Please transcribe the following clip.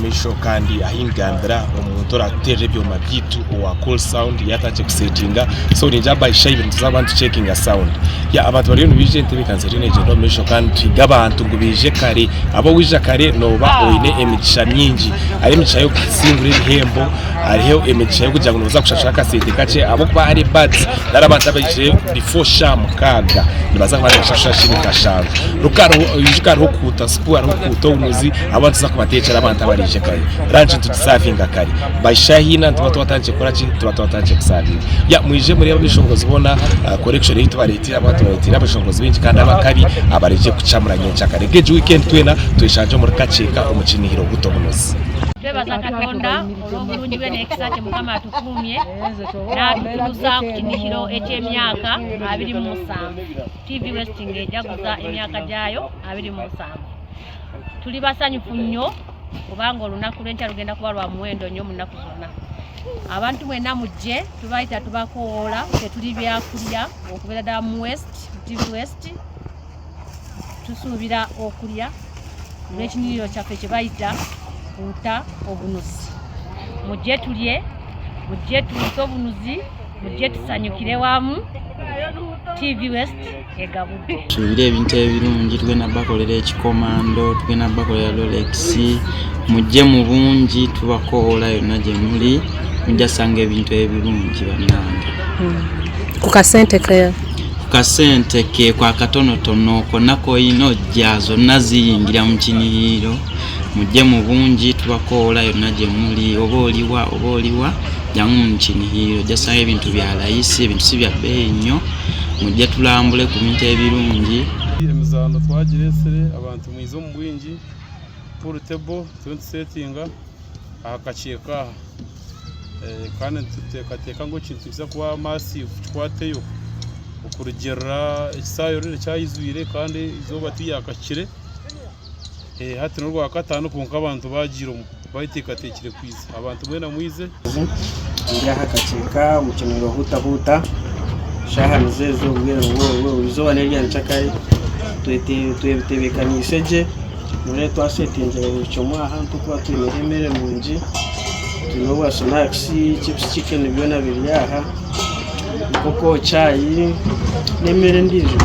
misho kandi ahingandira umuntu rateje byo mabyitu wa call sound yataje kusetinga so ninja by shy ibintu z'abantu checking a sound ya abantu bari bije ntebikanze rene je no misho kandi gabantu ngubije kare abo wije kare noba oine emigisha myinji ari emigisha yo kusingura ibihembo ariho emigisha yo kugira ngo uza gushashaka sete kace abo bari bad narabanta baje before sham kaga nibaza kwari shashashini kashanga rukaro yijikaro kuta sport kuto umuzi abantu za kubatecera abantu barije kare ranje tudisavinga kare bayishahina tuba watanje korachi tuba watanje kusavinga ya mwije muri abishongozi bona correction yitu baretira abantu baretira abishongozi binji kandi abakabi abarije kucamuranye cyakare geje weekend twena tuyishanje muri kaceka umucinihiro guto munozi twebaza katonda olw'obulungi bwe n'ekisa mukama atukumye n'atutuusa ku kinihiro eky'emyaka 27 TV West ng'ejaguza emyaka gyayo 27 tuli basanyufu nnyo kubanga olunaku lw'enkya lugenda kuba lwa muwendo nnyo mu nnaku zonna abantu mwena mujje tubayita tubakoola tetuli byakulya okubeera ddala mu West TV West tusuubira okulya n'ekiniriro kyaffe kye bayita kuta obunuzi mujje tulye mujje tuute obunuzi mujje tusanyukire wamu TV West egabudde tubire ebintu ebirungi twena bakolera ekikomando twena bakolera Rolex mujje mu bungi tubakoola yonna gye muli mujja sanga ebintu ebirungi bannange ku kasente ke kasente ke kwa katonotono konako ino jja zonna ziyingira mu kinihiro mujje mu bungi tubakoola yonna gye muli oba oliwa jangu mu kinihiro jasanga ebintu bya layisi ebintu si bya beeyi nnyo mujje tulambule ku bintu ebirungi emizando twagiresere abantu mwizo mu bwingi pool table 20 settinga akacheka kandi tutekateka ngo kintu kiza kuba massive twateyo okurugera isayo rire cyayizwire kandi izoba tuyakakire hati no rwa katanu kunka abantu bagiro bayitekatekire kwiza abantu mwena mwize ngira hakacheka mukiniro huta shaha nizezo bwira ngo izoba nerya ncakari twebekanisheje mure twasetinze cyo ahantu kwa tumiremere munji tunowa snacks chips chicken byona biri aha koko chai nemere ndizo